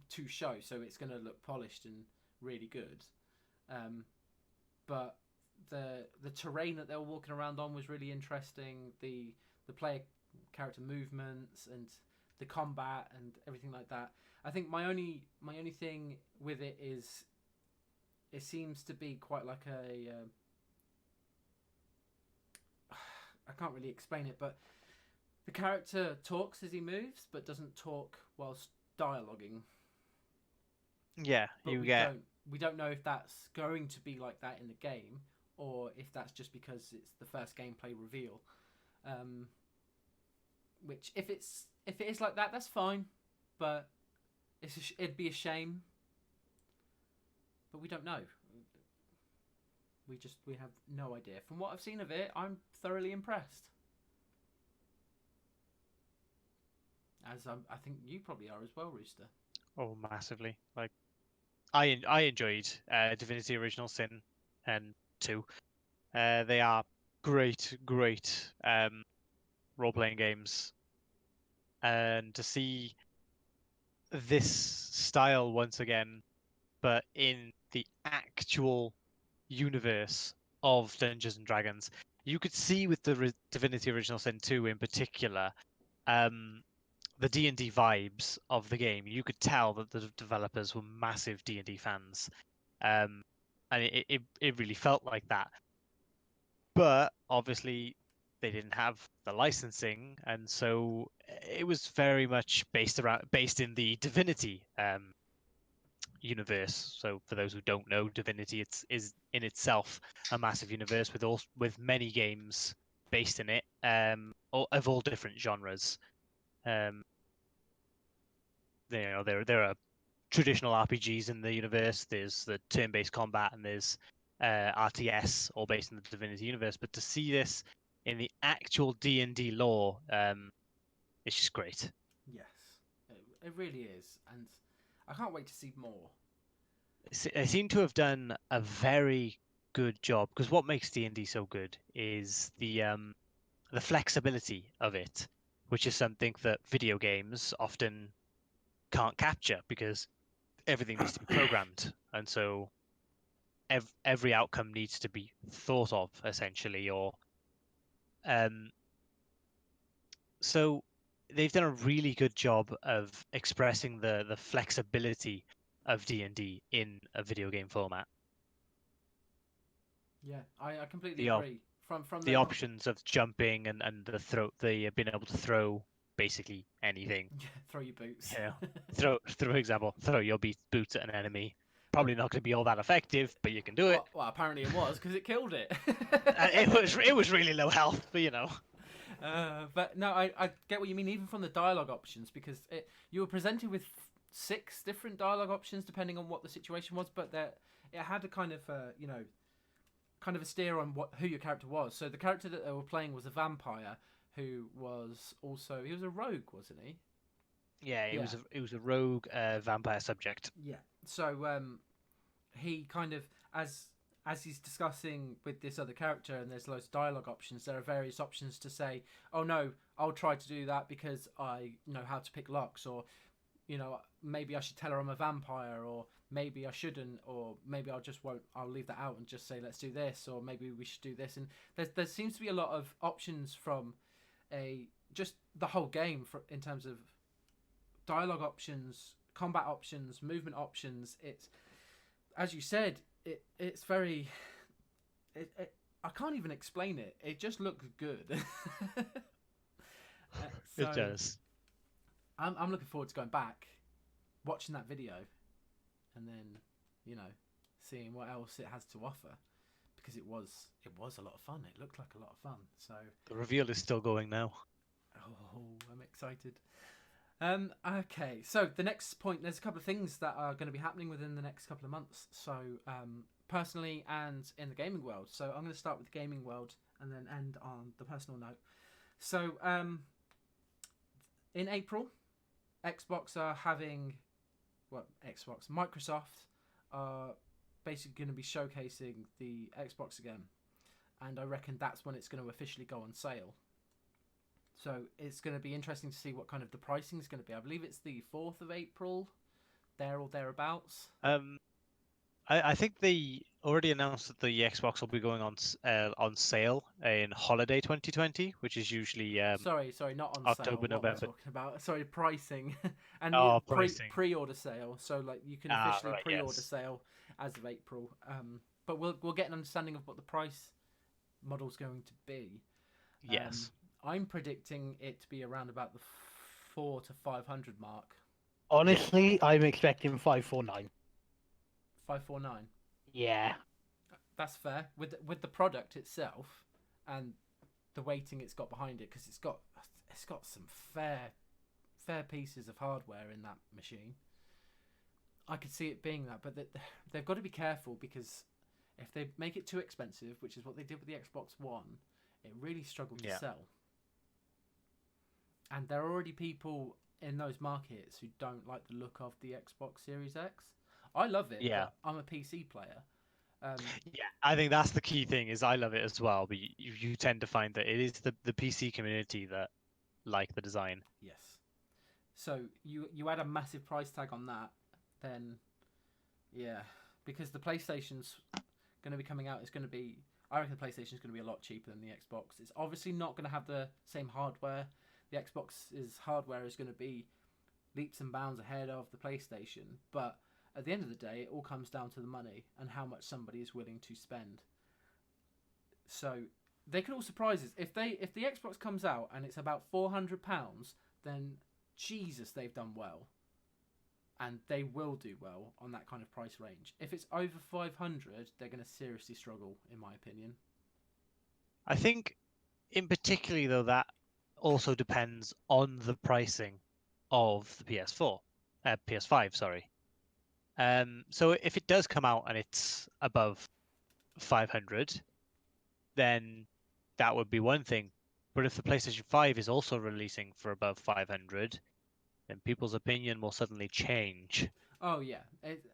to show, so it's going to look polished and really good. But the terrain that they were walking around on was really interesting. The player character movements and the combat and everything like that. I think my only thing with it is it seems to be quite like a I can't really explain it, but the character talks as he moves but doesn't talk whilst dialoguing. Yeah, but we don't know if that's going to be like that in the game, or if that's just because it's the first gameplay reveal. Which if it is like that, that's fine, but it'd be a shame. But we don't know. We have no idea. From what I've seen of it, I'm thoroughly impressed. As I think you probably are as well, Rooster. Oh, massively. Like, I enjoyed Divinity Original Sin and 2. They are great role-playing games, and to see this style once again, but in the actual universe of Dungeons and Dragons, you could see with the Divinity Original Sin 2 in particular, the D&D vibes of the game. You could tell that the developers were massive D&D fans, and it really felt like that. But obviously, they didn't have the licensing, and so it was very much based in the Divinity universe. So for those who don't know, Divinity is in itself a massive universe with many games based in it, of all different genres. There are traditional RPGs in the universe. There's the turn-based combat, and there's RTS, all based in the Divinity universe. But to see this in the actual D&D lore, it's just great. Yes, it really is, and I can't wait to see more. They seem to have done a very good job, because what makes D&D so good is the flexibility of it, which is something that video games often can't capture, because everything needs to be programmed, and so every outcome needs to be thought of, essentially. Or so they've done a really good job of expressing the flexibility of D&D in a video game format. Yeah, I completely agree. From the options of jumping and the being able to throw basically anything. Yeah, throw your boots. Yeah, throw your boots at an enemy. Probably not going to be all that effective, but you can do it. Well, apparently it was, because it killed it. It was really low health, but you know. But no, I get what you mean, even from the dialogue options, because you were presented with 6 different dialogue options depending on what the situation was, but it had a kind of kind of a steer on who your character was. So the character that they were playing was a vampire who was he was a rogue, wasn't he? Yeah, he was a rogue vampire subject. Yeah. So he kind of, as he's discussing with this other character, and there's loads of dialogue options, there are various options to say, oh no, I'll try to do that because I know how to pick locks, or maybe I should tell her I'm a vampire, or maybe I shouldn't, or maybe I'll leave that out and just say let's do this, or maybe we should do this. And there seems to be a lot of options from just the whole game in terms of dialogue options, combat options, movement options. It's, as you said, it's very I can't even explain it. It just looks good. It does. I'm looking forward to going back, watching that video, and then seeing what else it has to offer, because it was a lot of fun. It looked like a lot of fun. So the reveal is still going now. Oh, I'm excited. Okay, so the next point, there's a couple of things that are going to be happening within the next couple of months. So personally and in the gaming world. So I'm going to start with the gaming world and then end on the personal note. So in April, Microsoft are basically going to be showcasing the Xbox again, and I reckon that's when it's going to officially go on sale. So it's going to be interesting to see what kind of the pricing is going to be. I believe it's the 4th of April, there or thereabouts. I think they already announced that the Xbox will be going on sale in holiday 2020, which is usually sorry, not on October, sale. November. What we're talking about? Sorry, pricing and pricing. pre-order sale. So like you can officially pre-order yes. sale as of April. But we'll get an understanding of what the price model's going to be. Yes. I'm predicting it to be around about the 400 to 500 mark. Honestly, I'm expecting 549. 549. Yeah. That's fair with the product itself and the weighting it's got behind it, because it's got some fair pieces of hardware in that machine. I could see it being that, but they've got to be careful, because If they make it too expensive, which is what they did with the Xbox One, it really struggled to sell. And there are already people in those markets who don't like the look of the Xbox Series X. I love it, but I'm a PC player. Yeah, I think that's the key thing. Is I love it as well, but you tend to find that it is the PC community that like the design. Yes. So you add a massive price tag on that, then yeah, because the PlayStation's going to be coming out. It's going to be, I reckon the PlayStation's going to be a lot cheaper than the Xbox. It's obviously not going to have the same hardware. The Xbox's hardware is going to be leaps and bounds ahead of the PlayStation, but at the end of the day, it all comes down to the money and how much somebody is willing to spend. So they could all surprise us. If the Xbox comes out and it's about £400, then Jesus, they've done well. And they will do well on that kind of price range. If it's over 500, they're going to seriously struggle, in my opinion. I think, in particularly though, that also depends on the pricing of the PS5, sorry. So if it does come out and it's above 500, then that would be one thing. But if the PlayStation 5 is also releasing for above 500, then people's opinion will suddenly change. Oh yeah,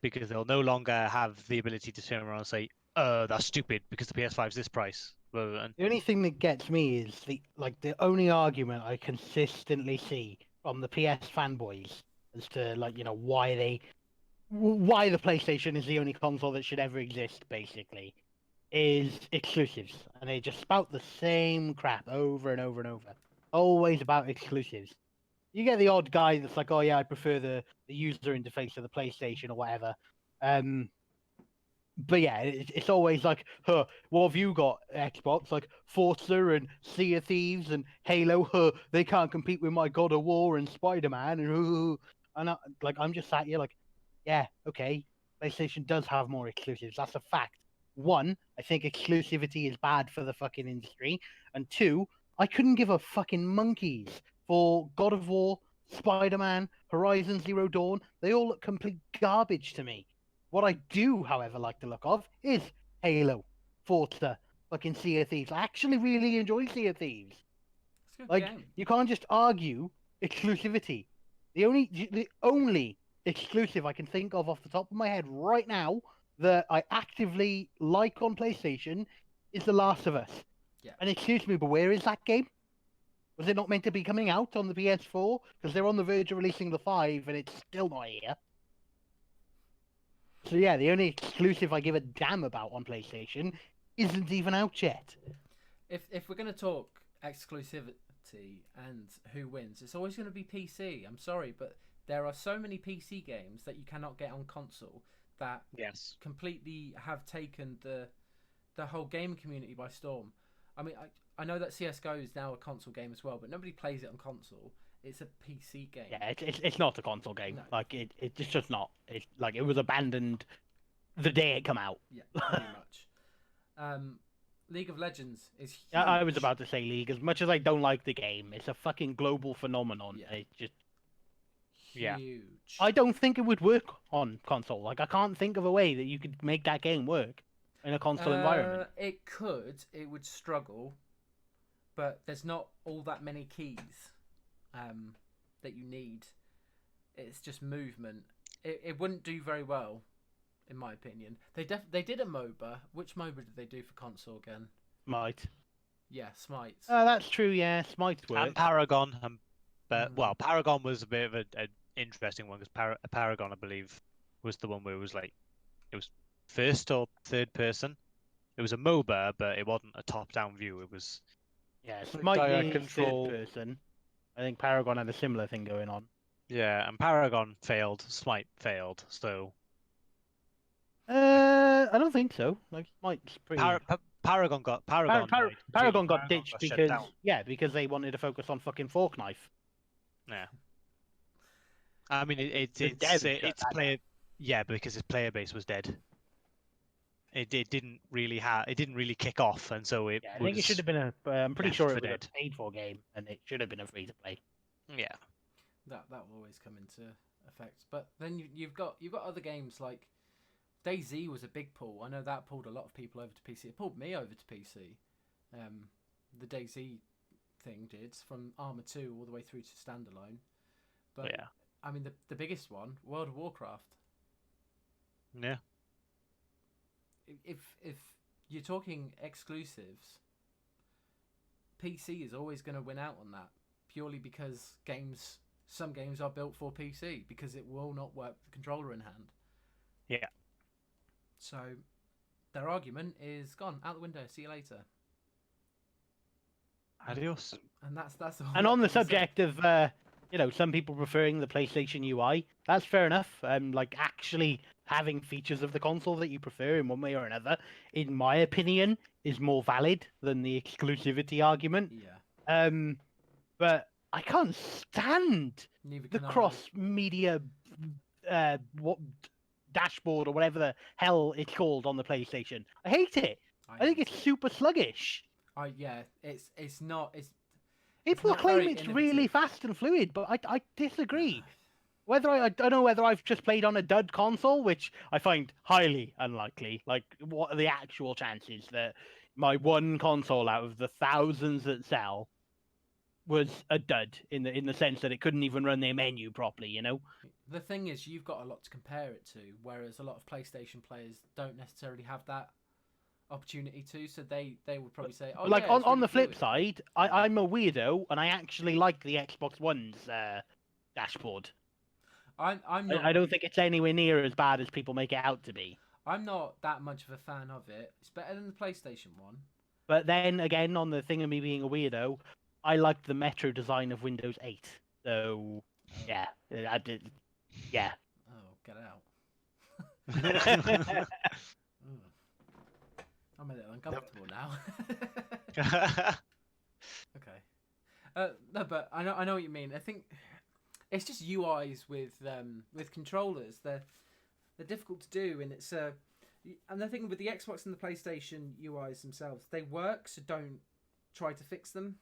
because they'll no longer have the ability to turn around and say, that's stupid because the PS5 is this price." The only thing that gets me is the only argument I consistently see from the PS fanboys as to why the PlayStation is the only console that should ever exist, basically, is exclusives, and they just spout the same crap over and over and over, always about exclusives. You get the odd guy that's like, "Oh yeah, I prefer the user interface of the PlayStation or whatever." But yeah, it's always like, "Huh, what have you got, Xbox? Like Forza and Sea of Thieves and Halo? Huh, they can't compete with my God of War and Spider-Man." And I'm just sat here like, yeah, okay, PlayStation does have more exclusives. That's a fact. One, I think exclusivity is bad for the fucking industry, and two, I couldn't give a fucking monkeys for God of War, Spider-Man, Horizon Zero Dawn. They all look complete garbage to me. What I do, however, like the look of is Halo, Forza, fucking Sea of Thieves. I actually really enjoy Sea of Thieves. it's a good Like, game. you can't just argue exclusivity. The only exclusive I can think of off the top of my head right now that I actively like on PlayStation is The Last of Us. Yeah. And excuse me, but where is that game? Was it not meant to be coming out on the PS4? Because they're on the verge of releasing the 5 and it's still not here. So yeah, the only exclusive I give a damn about on PlayStation isn't even out yet. If we're going to talk exclusivity and who wins, it's always going to be PC. I'm sorry, but there are so many PC games that you cannot get on console that completely have taken the whole gaming community by storm. I mean, I know that CS:GO is now a console game as well, but nobody plays it on console. It's a PC game. Yeah, it's not a console game. No. Like it's just not. It's like it was abandoned the day it come out. Yeah, pretty much. League of Legends is huge. I was about to say League. As much as I don't like the game, it's a fucking global phenomenon. Yeah. It's just huge. I don't think it would work on console. Like I can't think of a way that you could make that game work in a console environment. It could. It would struggle, but there's not all that many keys that you need. It's just movement. It wouldn't do very well, in my opinion. They did a MOBA. Which MOBA did they do for console again? Smite. Yeah, Smite. That's true. Yeah, Smite worked. And Paragon. Well, Paragon was a bit of an interesting one because Paragon, I believe, was the one where it was first or third person. It was a MOBA, but it wasn't a top-down view. It was Smite direct being control. third person. I think Paragon had a similar thing going on. Yeah, and Paragon failed. Smite failed. So I don't think so. Like Smite's pretty. Paragon got Paragon got ditched shut because down. because they wanted to focus on fucking Fork Knife. Yeah. I mean, it's player. Yeah, because its player base was dead. It didn't really kick off, and so it. I think it should have been a. I'm pretty sure it was dead. a paid-for game, and it should have been a free-to-play. Yeah. That will always come into effect. But then you've got other games like DayZ was a big pull. I know that pulled a lot of people over to PC. It pulled me over to PC. The DayZ thing did, from Arma 2 all the way through to standalone. But Yeah. I mean, the biggest one, World of Warcraft. Yeah. If you're talking exclusives, PC is always going to win out on that, purely because some games are built for PC because it will not work with the controller in hand. Yeah. So their argument is gone out the window. See you later. Adios. And that's all. And on the I can say. subject of some people preferring the PlayStation UI, that's fair enough. Like actually having features of the console that you prefer in one way or another, in my opinion, is more valid than the exclusivity argument. Yeah. But I can't stand Neither the can I. cross-media what dashboard or whatever the hell it's called on the PlayStation. I hate it. I think hate it's super sluggish. yeah, it's not. People not claim very it's really innovative. fast and fluid, but I disagree. Whether I don't know whether I've just played on a dud console, which I find highly unlikely. Like, what are the actual chances that my one console out of the thousands that sell was a dud in the sense that it couldn't even run their menu properly? You know. The thing is, you've got a lot to compare it to, whereas a lot of PlayStation players don't necessarily have that opportunity to. So they would probably say, "Oh, Like yeah, it's on really the flip fluid." side, I'm a weirdo and I actually like the Xbox One's dashboard. I'm not. I don't think it's anywhere near as bad as people make it out to be. I'm not that much of a fan of it. It's better than the PlayStation one. But then again, on the thing of me being a weirdo, I liked the Metro design of Windows 8. So yeah, I did. Yeah. Oh, get out. I'm a little uncomfortable now. Okay. No, but I know what you mean. I think it's just UIs with controllers. They're difficult to do, and it's and the thing with the Xbox and the PlayStation UIs themselves, they work, so don't try to fix them,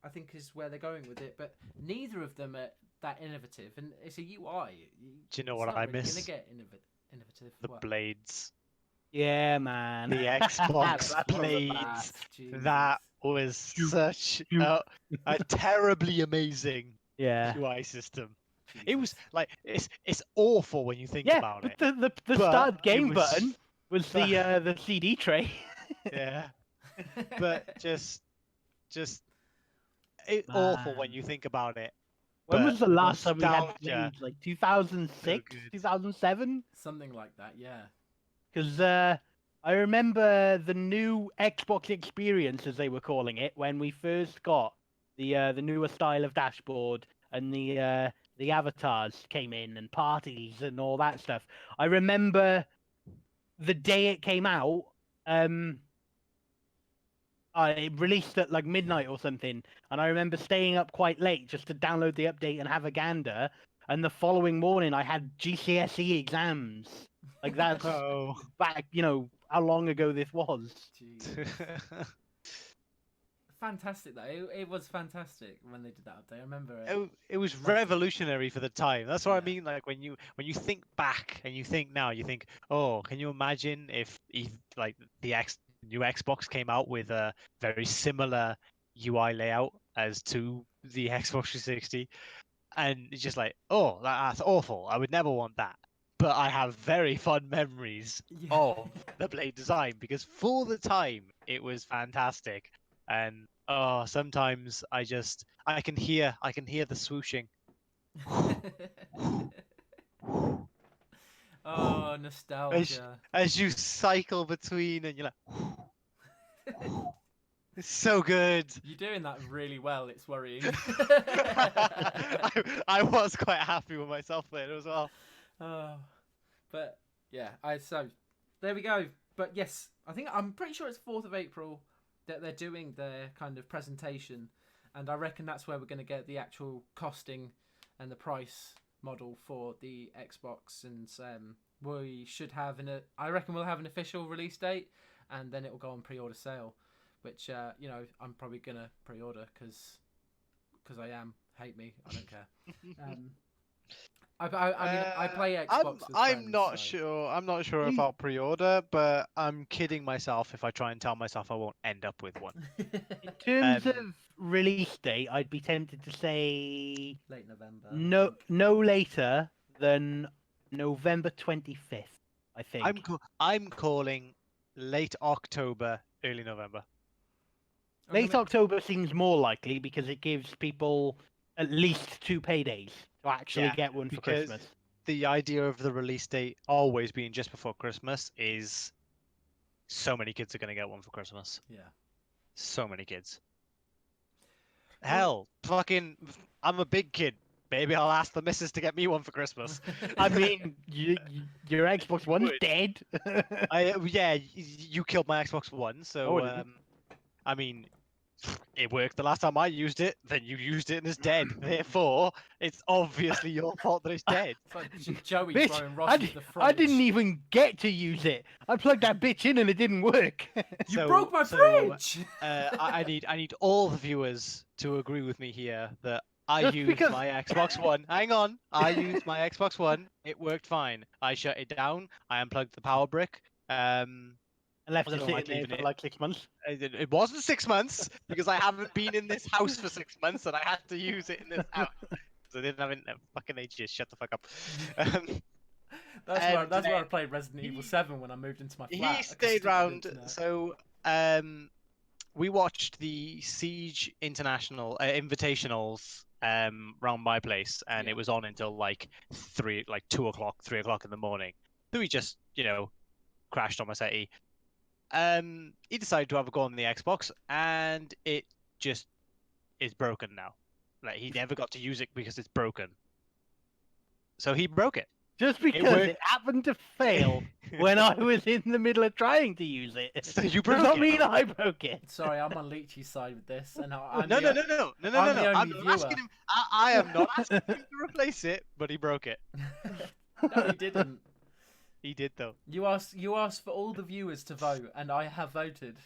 I think is where they're going with it. But neither of them are that innovative, and it's a UI. Do you know what I miss? It's not really gonna get innovative. The What? Blades. Yeah, man. The Xbox That's one of the Blades. best. Jesus. That was such a terribly amazing Yeah. UI system. Jesus. It was like it's awful when you think Yeah, about but it. the But start it game was button was the CD tray. Yeah, but just it's Man. awful when you think about it. When But was the last time we had nostalgia. Blades? Like 2006, good. 2007? Something like that, yeah. Because I remember the new Xbox experience, as they were calling it, when we first got the newer style of dashboard and the avatars came in and parties and all that stuff. I remember the day it came out. It released at like midnight or something, and I remember staying up quite late just to download the update and have a gander. And the following morning, I had GCSE exams. Like that's Oh. back, how long ago this was. Jeez. Fantastic though. It was fantastic when they did that update. I remember it. It was Loved it. revolutionary for the time. That's what I Yeah. mean. Like when you think back and you think now, you think, oh, can you imagine if like the new Xbox came out with a very similar UI layout as to the Xbox 360, and it's just like, oh, that's awful. I would never want that. But I have very fond memories Yeah. of the Blade design because for the time it was fantastic. And sometimes I can hear the swooshing. Oh, nostalgia. As you cycle between and you're like, it's so good. You're doing that really well. It's worrying. I was quite happy with myself there as well. Oh, but yeah, so there we go. But yes, I'm pretty sure it's 4th of April that they're doing their kind of presentation, and I reckon that's where we're going to get the actual costing and the price model for the Xbox, and we should have I reckon we'll have an official release date, and then it will go on pre-order sale, which I'm probably gonna pre-order because I am. Hate me, I don't care. I mean, I play Xbox I'm, with I'm friends, not so- sure. I'm not sure if We- I'll pre-order, but I'm kidding myself if I try and tell myself I won't end up with one. In terms Um, of release date, I'd be tempted to say Late November. I no think. no later than November 25th, I think. I'm calling late October, early November. I'm gonna Late October seems more likely because it gives people at least 2 paydays to actually Yeah, get one for because Christmas. the idea of the release date always being just before Christmas is so many kids are going to get one for Christmas. Yeah. So many kids. Well- Hell, fucking, I'm a big kid. Maybe I'll ask the missus to get me one for Christmas. I mean, your Xbox One's would. dead. Yeah, you killed my Xbox One, so I didn't. I mean, it worked the last time I used it. Then you used it and it's dead. Therefore, it's obviously your fault that it's dead. It's like Joey Bitch, throwing Ross I, into the fridge. I didn't even get to use it. I plugged that bitch in and it didn't work. You So- broke my so, fridge. I need all the viewers to agree with me here that I Just used because- my Xbox One. Hang on, I used my Xbox One. It worked fine. I shut it down. I unplugged the power brick. I left I it don't sitting like there leaving for it. like 6 months. It wasn't 6 months because I haven't been in this house for 6 months and I had to use it in this house. So I didn't have internet. Fucking ages. Shut the fuck up. That's where I then played Resident Evil he- 7 when I moved into my flat. He I could stayed still have round. internet. So we watched the Siege International Invitationals round my place, and Yeah. it was on until like 2 o'clock, 3 o'clock in the morning. So we just, crashed on my settee. He decided to have a go on the Xbox, and it just is broken now. Like he never got to use it because it's broken. So he broke it. Just because worked. it happened to fail when I was in the middle of trying to use it. So you Does broke not it. mean I broke it. Sorry, I'm on Leechy's side with this, and I'm No. the I'm the I'm only not asking viewer. him. I am not asking him to replace it, but he broke it. No, he didn't. He did though. You asked for all the viewers to vote, and I have voted.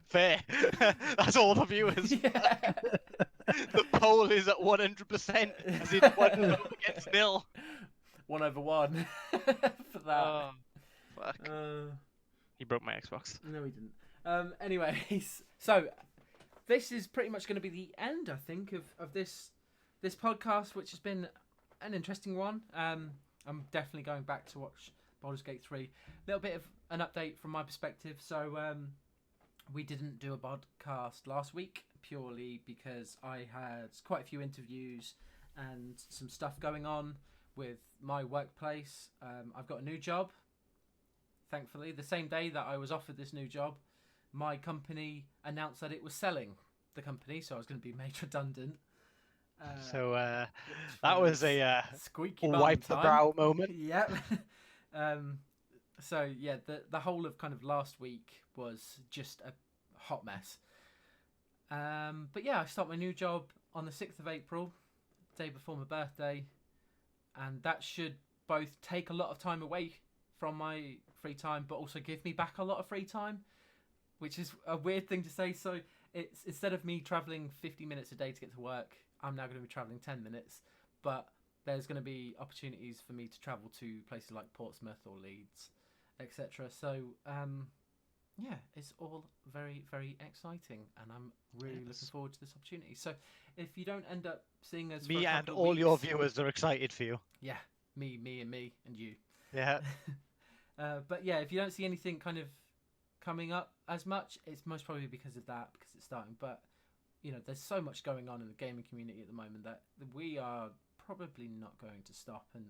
Fair. That's all the viewers. Yeah. The poll is at 100%. As in 1 vote against 0. 1/1 for that. Oh, fuck. Uh, He broke my Xbox. no, he didn't. Anyways, so this is pretty much going to be the end, I think, of this podcast, which has been an interesting one. I'm definitely going back to watch Baldur's Gate 3. A little bit of an update from my perspective. So we didn't do a podcast last week purely because I had quite a few interviews and some stuff going on with my workplace. I've got a new job, thankfully. The same day that I was offered this new job, my company announced that it was selling the company, so I was going to be made redundant. So which that was a squeaky bum wipe the time. brow moment. Yep. So yeah, the whole of kind of last week was just a hot mess. But yeah, I start my new job on the 6th of April, day before my birthday, and that should both take a lot of time away from my free time, but also give me back a lot of free time, which is a weird thing to say. So it's instead of me traveling 50 minutes a day to get to work, I'm now going to be traveling 10 minutes, but there's going to be opportunities for me to travel to places like Portsmouth or Leeds, etc. So yeah, it's all very, very exciting, and I'm really looking forward to this opportunity. So if you don't end up seeing us, for Me a and couple of all your weeks- viewers are excited for you. yeah, me, and you. Yeah. But yeah, if you don't see anything kind of coming up as much, it's most probably because of that, because it's starting. But there's so much going on in the gaming community at the moment that we are probably not going to stop. And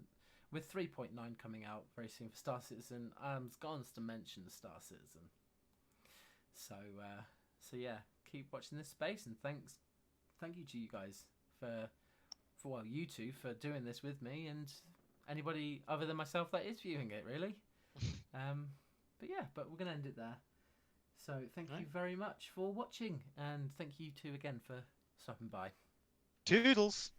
with 3.9 coming out very soon for Star Citizen, gone to mention the Star Citizen. So yeah, keep watching this space, and thank you to you guys for you two for doing this with me, and anybody other than myself that is viewing it, really. But we're gonna end it there. So thank you very much for watching, and thank you two again for stopping by. Toodles.